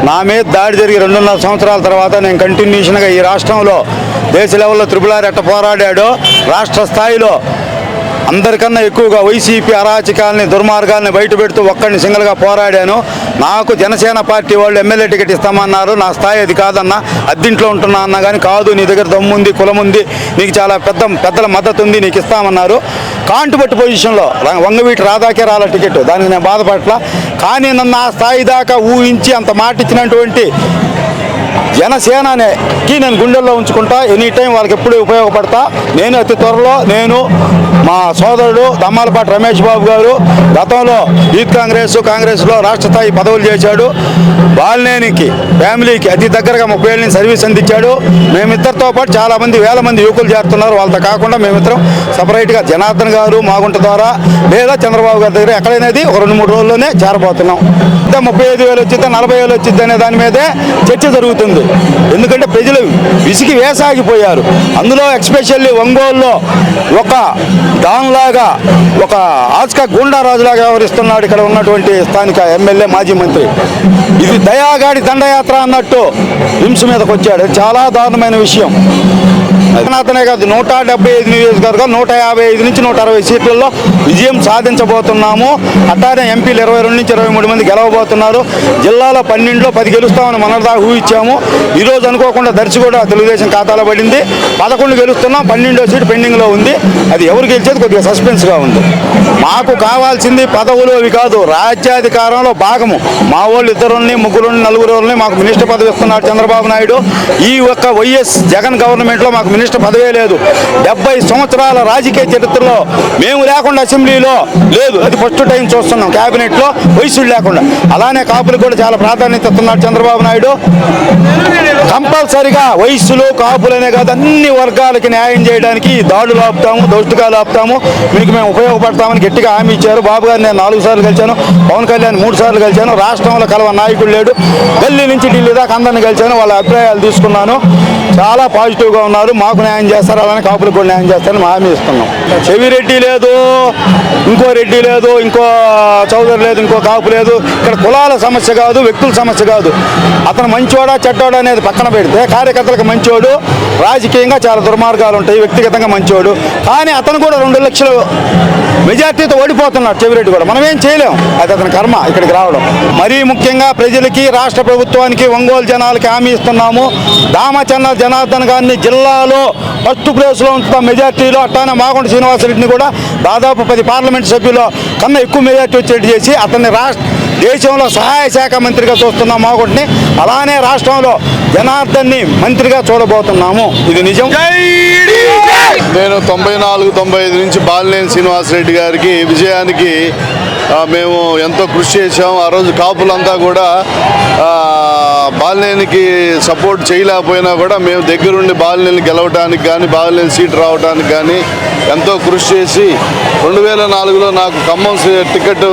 నా మీద దాడి జరిగి 2.5 సంవత్సరాల తర్వాత నేను కంటిన్యూషన్గా ఈ రాష్ట్రంలో దేశ లెవెల్లో త్రిపుల్ ఎట్ట పోరాడాడో రాష్ట్ర స్థాయిలో అందరికన్నా ఎక్కువగా వైసీపీ అరాచకాలని దుర్మార్గాల్ని బయటపెడుతూ ఒక్కడిని సింగిల్గా పోరాడాను. నాకు జనసేన పార్టీ వాళ్ళు ఎమ్మెల్యే టికెట్ ఇస్తామన్నారు. నా స్థాయి అది కాదన్నా, అద్దింట్లో ఉంటున్నా అన్నా కానీ కాదు, నీ దగ్గర దమ్ముంది, కులం ఉంది, నీకు చాలా పెద్దల మద్దతు ఉంది, నీకు ఇస్తామన్నారు. కాంటుబట్టు పొజిషన్లో వంగవీటి రాధాకే రాల టికెట్, దానికి నేను బాధపడట్లా. కానీ నన్ను ఆ స్థాయి దాకా ఊహించి అంత మాట ఇచ్చినటువంటి జనసేనకి నేను గుండెల్లో ఉంచుకుంటా. ఎనీ టైం వాళ్ళకి ఎప్పుడు ఉపయోగపడతా. నేను అతి త్వరలో మా సోదరుడు దమ్మాలపాటి రమేష్ బాబు గారు గతంలో యూత్ కాంగ్రెస్లో రాష్ట్ర స్థాయి పదవులు చేశాడు. బాలినేనికి ఫ్యామిలీకి అతి దగ్గరగా 30 ఏళ్ళ నుంచి సర్వీస్ అందించాడు. మేమిద్దరితో పాటు చాలామంది వేల మంది యువకులు చేరుతున్నారు. వాళ్ళతో కాకుండా మేమిద్దరం సపరేట్గా జనార్దన్ గారు మాగుంట ద్వారా లేదా చంద్రబాబు గారి దగ్గర ఎక్కడైనది ఒక 2-3 రోజుల్లోనే చేరబోతున్నాం. 35,000 వచ్చిద్దా 40,000 వచ్చిద్దా అనే దాని మీదే చర్చ జరుగుతుంది. ఎందుకంటే ప్రజలు విసిగి వేసాగిపోయారు. అందులో ఎక్స్పెషల్లీ ఒంగోలులో ఒక దానిలాగా ఒక ఆస్కా గూండారాజులాగా వ్యవహరిస్తున్నాడు ఇక్కడ ఉన్నటువంటి స్థానిక ఎమ్మెల్యే మాజీ మంత్రి. ఇది దయాగాడి దండయాత్ర అన్నట్టు హింస మీదకి వచ్చాడు. చాలా దారుణమైన విషయం. అతనే కాదు, 175 నియోజకవర్గాలు 155 నుంచి 160 సీట్లలో విజయం సాధించబోతున్నాము. అట్లానే ఎంపీలు 22 నుంచి 23 మంది గెలవబోతున్నారు. జిల్లాలో 12లో 10 గెలుస్తామని మొన్నటిదాకా ఊహించాము. ఈరోజు అనుకోకుండా దర్శి కూడా తెలుగుదేశం ఖాతాలో పడింది. 11 గెలుస్తున్నాం, 12వ సీటు పెండింగ్లో ఉంది. అది ఎవరు గెలిచేది కొద్దిగా సస్పెన్స్గా ఉంది. మాకు కావాల్సింది పదవులు అవి కాదు, రాజ్యాధికారంలో భాగము. మా వాళ్ళు 2 3 4 మాకు మినిస్టర్ పదవి ఇస్తున్నాడు చంద్రబాబు నాయుడు. ఈ ఒక్క వైఎస్ జగన్ గవర్నమెంట్లో మాకు మినిస్టర్ పదవే లేదు. 70 సంవత్సరాల రాజకీయ చరిత్రలో మేము లేకుండా అసెంబ్లీలో లేదు. అది ఫస్ట్ టైం చూస్తున్నాం క్యాబినెట్లో వయసులు లేకుండా. అలానే కాపులకు కూడా చాలా ప్రాధాన్యత ఇస్తున్నాడు చంద్రబాబు నాయుడు. కంపల్సరిగా వయసులు కాపులనే కాదు అన్ని వర్గాలకి న్యాయం చేయడానికి దాడులు ఆపుతాము, దౌష్టికాలు ఆపుతాము, మీకు మేము ఉపయోగపడతామని గట్టిగా హామీ ఇచ్చారు. బాబు గారిని నేను 4 సార్లు కలిశాను, పవన్ కళ్యాణ్ 3 సార్లు కలిశాను. రాష్ట్రంలో కలవ నాయకుడు లేడు. ఢిల్లీ నుంచి ఢిల్లీ దాకా అందరిని కలిశాను. వాళ్ళ అభిప్రాయాలు తీసుకున్నాను. చాలా పాజిటివ్గా ఉన్నారు. మాకు న్యాయం చేస్తారు, అలానే కాపులకు కూడా న్యాయం చేస్తారని హామీ ఇస్తున్నాం. చెవిరెడ్డి లేదు, ఇంకో రెడ్డి లేదు, ఇంకో చౌదరి లేదు, ఇంకో కాపు లేదు. ఇక్కడ కులాల సమస్య కాదు, వ్యక్తుల సమస్య కాదు. అతను మంచోడా చెడ్డోడా అనేది పక్కన పెడితే కార్యకర్తలకు మంచోడు, రాజకీయంగా చాలా దుర్మార్గాలు ఉంటాయి, వ్యక్తిగతంగా మంచోడు. కానీ అతను కూడా 2 లక్షల మెజార్టీతో ఓడిపోతున్నాడు చెవిరెడ్డి కూడా. మనం ఏం చేయలేం, అది అతని కర్మ ఇక్కడికి రావడం. మరీ ముఖ్యంగా ప్రజలకి, రాష్ట్ర ప్రభుత్వానికి, ఒంగోలు జనాలకి హామీ ఇస్తున్నాము. దామచన్న జనార్దన్ గారిని జిల్లాలో ఫస్ట్ ప్లేస్లో ఉంచుతాం మెజార్టీలో. అట్లానే మాగుంట శ్రీనివాసరెడ్డిని కూడా దాదాపు 10 పార్లమెంట్ సభ్యుల కన్నా ఎక్కువ మెజార్టీ వచ్చేట్టు చేసి అతన్ని దేశంలో సహాయ శాఖ మంత్రిగా చూస్తున్నాం మాగుంటని. అలానే రాష్ట్రంలో జనార్దన్ని మంత్రిగా చూడబోతున్నాము. ఇది నిజం. నేను 94-95 నుంచి బాలినేని శ్రీనివాసరెడ్డి గారికి విజయానికి మేము ఎంతో కృషి చేశాం. ఆ రోజు కాపులంతా కూడా బాలినేనికి సపోర్ట్ చేయలేకపోయినా కూడా మేము దగ్గరుండి బాలినేని గెలవడానికి కానీ, బాలినేని సీట్ రావడానికి కానీ ఎంతో కృషి చేసి 2004లో నాకు ఖమ్మం టికెట్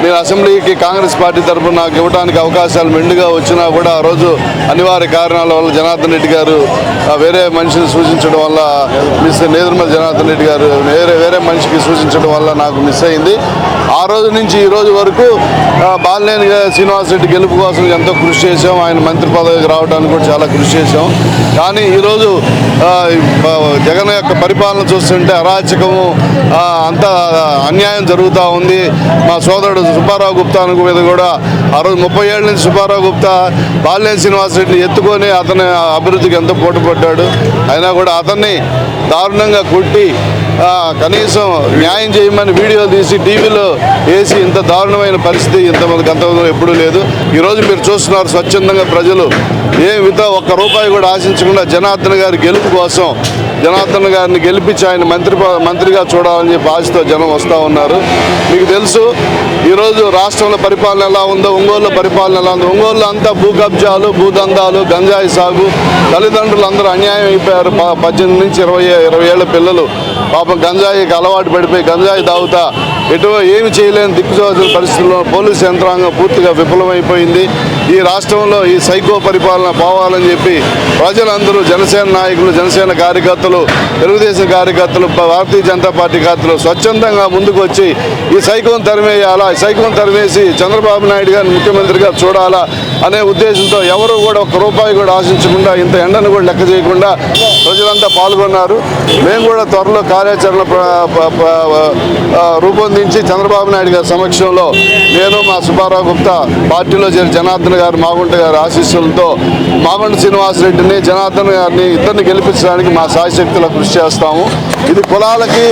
నేను అసెంబ్లీకి కాంగ్రెస్ పార్టీ తరఫున నాకు ఇవ్వడానికి అవకాశాలు మెండుగా వచ్చినా కూడా ఆ రోజు అనివార్య కారణాల వల్ల జనార్దన్ రెడ్డి గారు వేరే మనిషిని సూచించడం వల్ల నేదురుమల జనార్దన్ రెడ్డి గారు వేరే మనిషికి సూచించడం వల్ల నాకు మిస్ అయింది. ఆ రోజు నుంచి ఈ రోజు వరకు బాలినేని శ్రీనివాసరెడ్డి గెలుపు కోసం ఎంతో కృషి చేశాం. ఆయన మంత్రి పదవికి రావడానికి కూడా చాలా కృషి చేశాం. కానీ ఈరోజు జగన్ యొక్క పరిపాలన చూస్తుంటే అరాచకము, అంతా అన్యాయం జరుగుతూ ఉంది. మా సోదరుడు సుబ్బారావు గుప్తా మీద కూడా ఆ రోజు 30 ఏళ్ళ నుంచి సుబ్బారావు గుప్తా బాలినేని శ్రీనివాసరెడ్డిని ఎత్తుకొని అతని అభివృద్ధికి ఎంతో పోటీపడ్డాడు. అయినా కూడా అతన్ని దారుణంగా కొట్టి కనీసం న్యాయం చేయమని వీడియో తీసి టీవీలో వేసి ఇంత దారుణమైన పరిస్థితి ఇంతమంది గతంలో ఎప్పుడూ లేదు. ఈరోజు మీరు చూస్తున్నారు స్వచ్ఛందంగా ప్రజలు ఒక్క రూపాయి కూడా ఆశించకుండా జనార్దన్ గారి గెలుపు కోసం జనార్దన్ గారిని గెలిపించి ఆయన మంత్రిగా చూడాలని చెప్పి ఆశతో జనం వస్తూ ఉన్నారు. మీకు తెలుసు ఈరోజు రాష్ట్రంలో పరిపాలన ఎలా ఉందో, ఒంగోలులో పరిపాలన ఎలా ఉందో. ఒంగోలులో అంతా భూ కబ్జాలు, భూదందాలు, గంజాయి సాగు, తల్లిదండ్రులు అందరూ అన్యాయం అయిపోయారు. 18 నుంచి 20 ఏళ్ల పిల్లలు పాపం గంజాయికి అలవాటు పడిపోయి గంజాయి తాగుతా ఏమి చేయలేని దిక్కుచోచిన పరిస్థితుల్లో పోలీసు యంత్రాంగం పూర్తిగా విఫలమైపోయింది. ఈ రాష్ట్రంలో ఈ సైకో పరిపాలన పోవాలని చెప్పి ప్రజలందరూ జనసేన నాయకులు, జనసేన కార్యకర్తలు, తెలుగుదేశం కార్యకర్తలు, భారతీయ జనతా పార్టీ కార్యకర్తలు స్వచ్ఛందంగా ముందుకు వచ్చి ఈ సైకోను తరిమేయాలా, ఈ సైకోను తరిమేసి చంద్రబాబు నాయుడు గారిని ముఖ్యమంత్రిగా చూడాలా అనే ఉద్దేశంతో ఎవరు కూడా ఒక్క రూపాయి కూడా ఆశించకుండా, ఇంత ఎండను కూడా లెక్క చేయకుండా ప్రజలంతా పాల్గొన్నారు. మేము కూడా త్వరలో కార్యాచరణ రూపొందించి చంద్రబాబు నాయుడు గారి సమక్షంలో నేను, మా సుబ్బారావు గుప్తా, పార్టీలో చేరి జనార్దన్ గారు, మాగుంట గారి ఆశీస్సులతో మాగుంట శ్రీనివాసరెడ్డిని, జనార్దన్ గారిని ఇద్దరిని గెలిపించడానికి మా శాయశక్తుల కృషి చేస్తాము. ఇది కులాలకి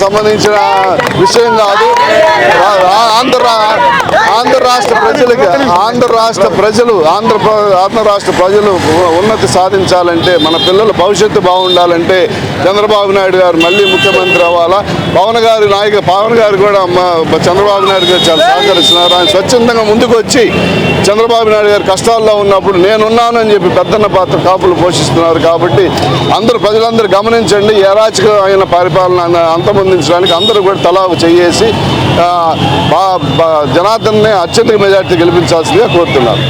సంబంధించిన విషయం కాదు. ఆంధ్ర రాష్ట్ర ప్రజలు ఉన్నతి సాధించాలంటే, మన పిల్లల భవిష్యత్తు బాగుండాలంటే చంద్రబాబు నాయుడు గారు మళ్ళీ ముఖ్యమంత్రి అవ్వాలా. పవన్ గారు కూడా చంద్రబాబు నాయుడు గారు చాలా సహకరిస్తున్నారు. ఆయన స్వచ్ఛందంగా ముందుకు వచ్చి చంద్రబాబు నాయుడు గారు కష్టాల్లో ఉన్నప్పుడు నేనున్నానని చెప్పి పెద్దన్న పాత్ర కాపులు పోషిస్తున్నారు. కాబట్టి ప్రజలందరూ గమనించండి. ఈ అరాచకమైన పరిపాలన అంతమొందించడానికి అందరూ కూడా తలా చేసి జనార్దన్ని అత్యధిక మెజార్టీ గెలిపించాల్సిందిగా కోరుతున్నారు.